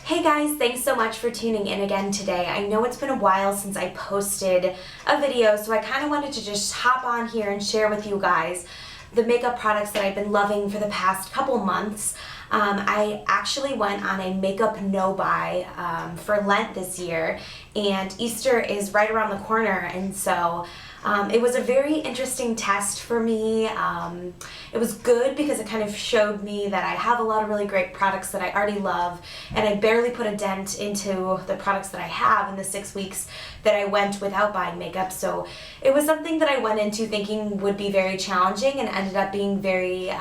Hey guys, thanks so much for tuning in again today. I know it's been a while since I posted a video, so I kind of wanted to just hop on here and share with you guys the makeup products that I've been loving for the past couple months. I actually went on a makeup no-buy for Lent this year, and Easter is right around the corner, and so it was a very interesting test for me. It was good because it kind of showed me that I have a lot of really great products that I already love, and I barely put a dent into the products that I have in the 6 weeks that I went without buying makeup. So it was something that I went into thinking would be very challenging and ended up being very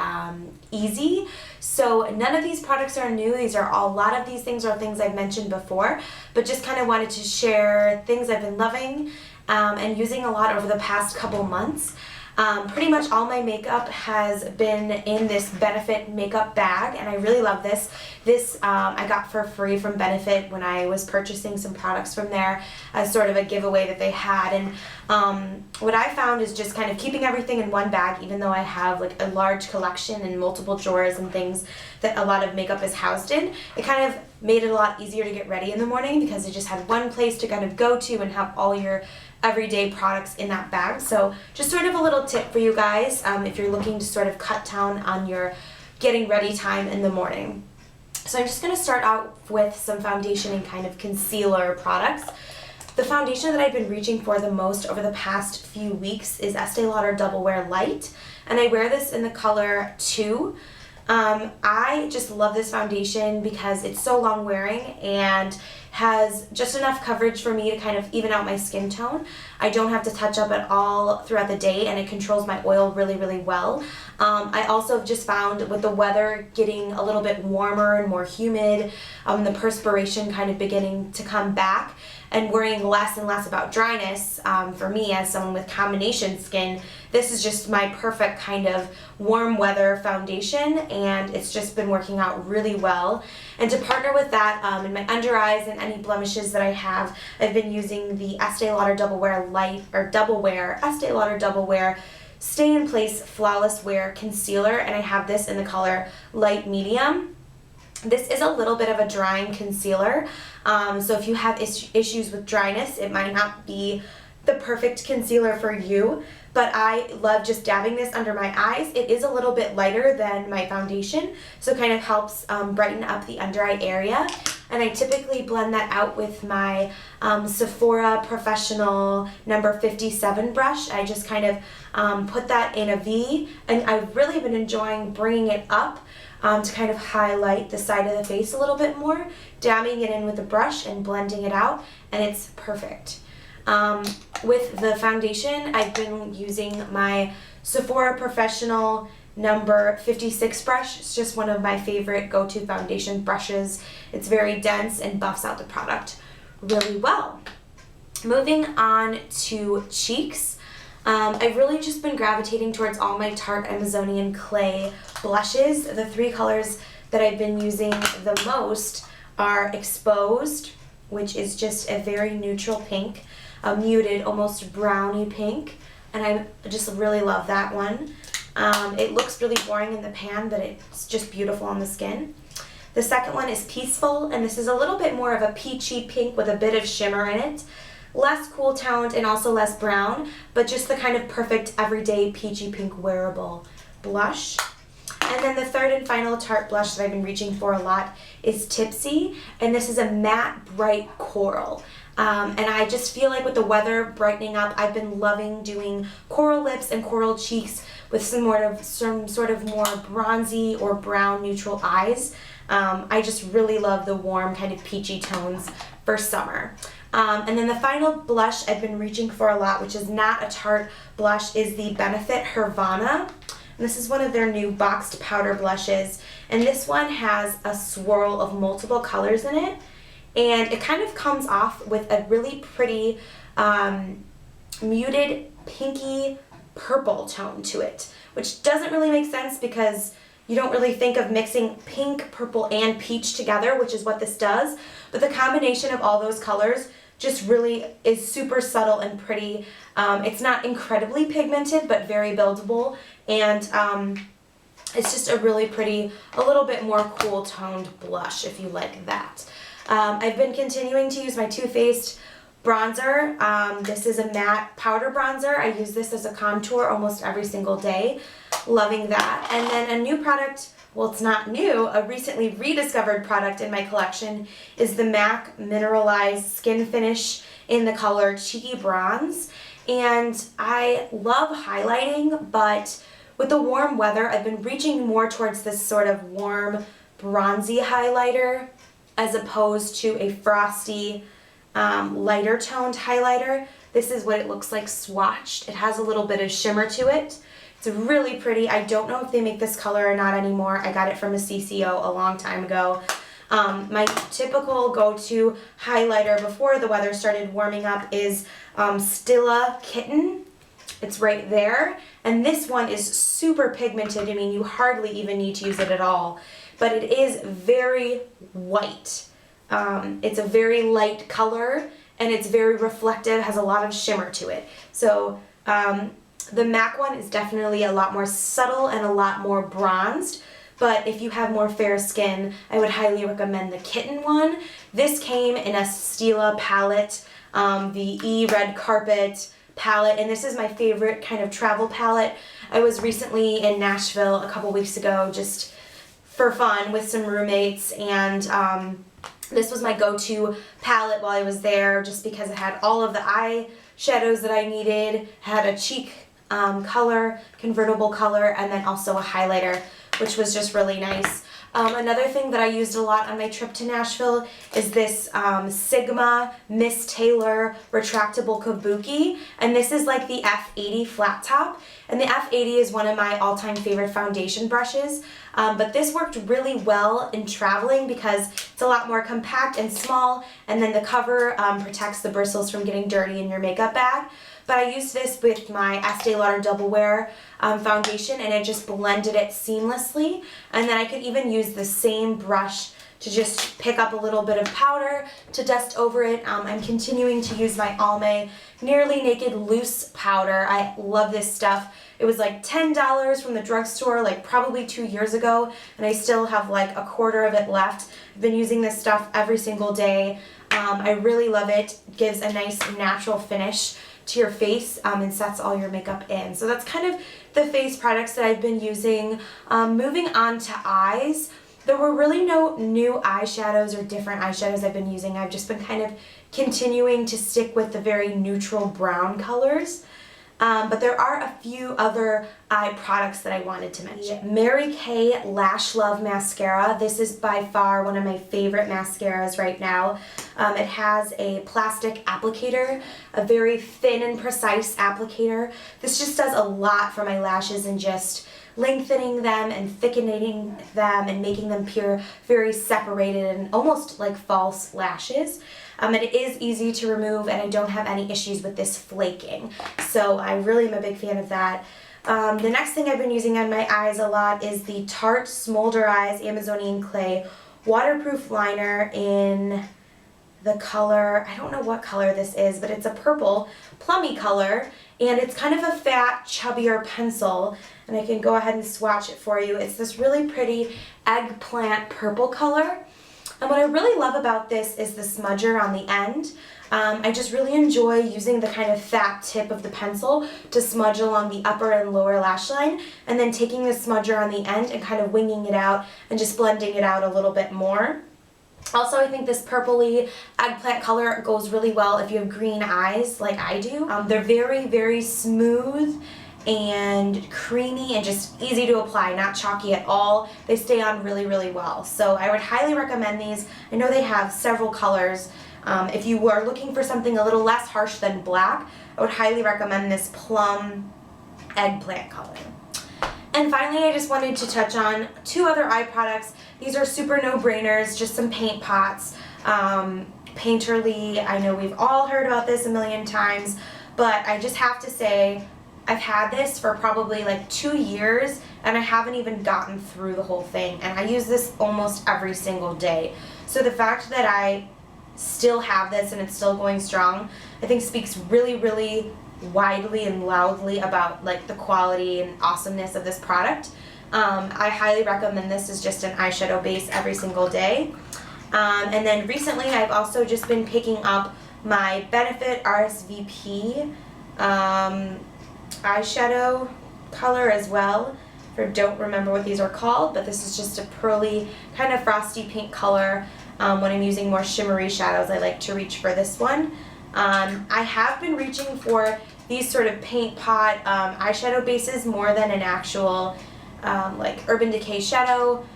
easy. So none of these products are new. A lot of these things are things I've mentioned before, but just kind of wanted to share things I've been loving and using a lot over the past couple months. Pretty much all my makeup has been in this Benefit makeup bag, and I really love this. This I got for free from Benefit when I was purchasing some products from there as sort of a giveaway that they had. And what I found is just kind of keeping everything in one bag, even though I have like a large collection and multiple drawers and things that a lot of makeup is housed in, it kind of made it a lot easier to get ready in the morning because it just had one place to kind of go to and have all your everyday products in that bag. So just sort of a little tip for you guys if you're looking to sort of cut down on your getting ready time in the morning. So I'm just going to start out with some foundation and kind of concealer products. The foundation that I've been reaching for the most over the past few weeks is Estee Lauder Double Wear Light, and I wear this in the color 2. I just love this foundation because it's so long wearing and has just enough coverage for me to kind of even out my skin tone. I don't have to touch up at all throughout the day, and it controls my oil really, really well. I also just found with the weather getting a little bit warmer and more humid, the perspiration kind of beginning to come back, and worrying less and less about dryness, for me as someone with combination skin, this is just my perfect kind of warm weather foundation, and it's just been working out really well. And to partner with that, in my under eyes and any blemishes that I have, I've been using the Estee Lauder Double Wear Light, or Double Wear, Estee Lauder Double Wear Stay in Place Flawless Wear Concealer, and I have this in the color Light Medium. This is a little bit of a drying concealer, so if you have issues with dryness, it might not be the perfect concealer for you, but I love just dabbing this under my eyes. It is a little bit lighter than my foundation, so it kind of helps brighten up the under eye area. And I typically blend that out with my Sephora Professional number 57 brush. I just kind of put that in a V, and I've really been enjoying bringing it up to kind of highlight the side of the face a little bit more, dabbing it in with a brush and blending it out, and it's perfect. With the foundation, I've been using my Sephora Professional number 56 brush. It's just one of my favorite go-to foundation brushes. It's very dense and buffs out the product really well. Moving on to cheeks. I've really just been gravitating towards all my Tarte Amazonian Clay blushes. The 3 colors that I've been using the most are Exposed, which is just a very neutral pink, a muted, almost browny pink, and I just really love that one. It looks really boring in the pan, but it's just beautiful on the skin. The second one is Peaceful, and this is a little bit more of a peachy pink with a bit of shimmer in it. Less cool toned and also less brown, but just the kind of perfect everyday peachy pink wearable blush. And then the third and final Tarte blush that I've been reaching for a lot is Tipsy, and this is a matte bright coral. And I just feel like with the weather brightening up, I've been loving doing coral lips and coral cheeks with some sort of more bronzy or brown neutral eyes. I just really love the warm kind of peachy tones for summer. And then the final blush I've been reaching for a lot, which is not a Tarte blush, is the Benefit Hervana. And this is one of their new boxed powder blushes, and this one has a swirl of multiple colors in it, and it kind of comes off with a really pretty muted pinky purple tone to it, which doesn't really make sense because you don't really think of mixing pink, purple, and peach together, which is what this does, but the combination of all those colors just really is super subtle and pretty. It's not incredibly pigmented, but very buildable, and It's just a really pretty, a little bit more cool toned blush if you like that. I've been continuing to use my Too Faced bronzer. This is a matte powder bronzer. I use this as a contour almost every single day. Loving that. And then a new product, well, it's not new, a recently rediscovered product in my collection is the MAC Mineralized Skin Finish in the color Cheeky Bronze. And I love highlighting, but with the warm weather, I've been reaching more towards this sort of warm, bronzy highlighter as opposed to a frosty, lighter toned highlighter. This is what it looks like swatched. It has a little bit of shimmer to it. It's really pretty. I don't know if they make this color or not anymore. I got it from a CCO a long time ago. My typical go-to highlighter before the weather started warming up is Stila Kitten. It's right there. And this one is super pigmented. I mean, you hardly even need to use it at all. But it is very white. It's a very light color, and it's very reflective, has a lot of shimmer to it. So the MAC one is definitely a lot more subtle and a lot more bronzed. But if you have more fair skin, I would highly recommend the Kitten one. This came in a Stila palette, the E Red Carpet palette, and this is my favorite kind of travel palette. I was recently in Nashville a couple weeks ago just for fun with some roommates, and this was my go-to palette while I was there just because it had all of the eye shadows that I needed, had a cheek color, convertible color, and then also a highlighter, which was just really nice. Another thing that I used a lot on my trip to Nashville is this Sigma Miss Taylor retractable kabuki, and this is like the F80 flat top, and the F80 is one of my all-time favorite foundation brushes, but this worked really well in traveling because it's a lot more compact and small, and then the cover protects the bristles from getting dirty in your makeup bag. But I used this with my Estee Lauder Double Wear foundation, and it just blended it seamlessly. And then I could even use the same brush to just pick up a little bit of powder to dust over it. I'm continuing to use my Almay Nearly Naked Loose Powder. I love this stuff. It was like $10 from the drugstore like probably 2 years ago, and I still have like a quarter of it left. I've been using this stuff every single day. I really love it. It gives a nice natural finish to your face and sets all your makeup in. So that's kind of the face products that I've been using. Moving on to eyes, there were really no new eyeshadows or different eyeshadows I've been using. I've just been kind of continuing to stick with the very neutral brown colors. But there are a few other eye products that I wanted to mention. Mary Kay Lash Love Mascara. This is by far one of my favorite mascaras right now. It has a plastic applicator, a very thin and precise applicator. This just does a lot for my lashes and just lengthening them and thickening them and making them appear very separated and almost like false lashes. And it is easy to remove, and I don't have any issues with this flaking. So I really am a big fan of that. The next thing I've been using on my eyes a lot is the Tarte Smolder Eyes Amazonian Clay Waterproof Liner in the color, I don't know what color this is, but it's a purple plummy color, and it's kind of a fat, chubbier pencil, and I can go ahead and swatch it for you. It's this really pretty eggplant purple color. And what I really love about this is the smudger on the end. I just really enjoy using the kind of fat tip of the pencil to smudge along the upper and lower lash line, and then taking the smudger on the end and kind of winging it out and just blending it out a little bit more. Also, I think this purpley eggplant color goes really well if you have green eyes like I do. They're very, very smooth and creamy and just easy to apply, not chalky at all. They stay on really, really well. So I would highly recommend these. I know they have several colors. If you were looking for something a little less harsh than black, I would highly recommend this plum eggplant color. And finally, I just wanted to touch on two other eye products. These are super no-brainers, just some paint pots. Painterly, I know we've all heard about this a million times, but I just have to say, I've had this for probably like 2 years, and I haven't even gotten through the whole thing, and I use this almost every single day. So the fact that I still have this and it's still going strong, I think speaks really, really widely and loudly about like the quality and awesomeness of this product. I highly recommend this as just an eyeshadow base every single day. And then recently I've also just been picking up my Benefit RSVP eyeshadow color as well. Don't remember what these are called, but this is just a pearly kind of frosty pink color. When I'm using more shimmery shadows, I like to reach for this one. I have been reaching for these sort of paint pot eyeshadow bases more than an actual like Urban Decay Shadow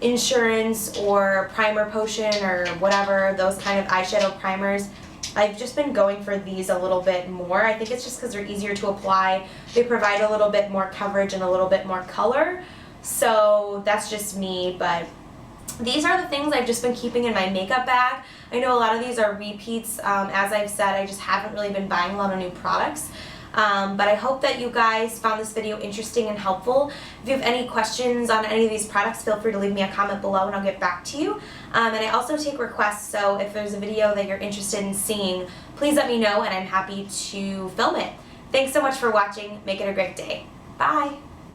Insurance or Primer Potion or whatever, those kind of eyeshadow primers. I've just been going for these a little bit more. I think it's just because they're easier to apply. They provide a little bit more coverage and a little bit more color. So that's just me, but these are the things I've just been keeping in my makeup bag. I know a lot of these are repeats. As I've said, I just haven't really been buying a lot of new products. But I hope that you guys found this video interesting and helpful. If you have any questions on any of these products, feel free to leave me a comment below and I'll get back to you. And I also take requests, so if there's a video that you're interested in seeing, please let me know and I'm happy to film it. Thanks so much for watching. Make it a great day. Bye!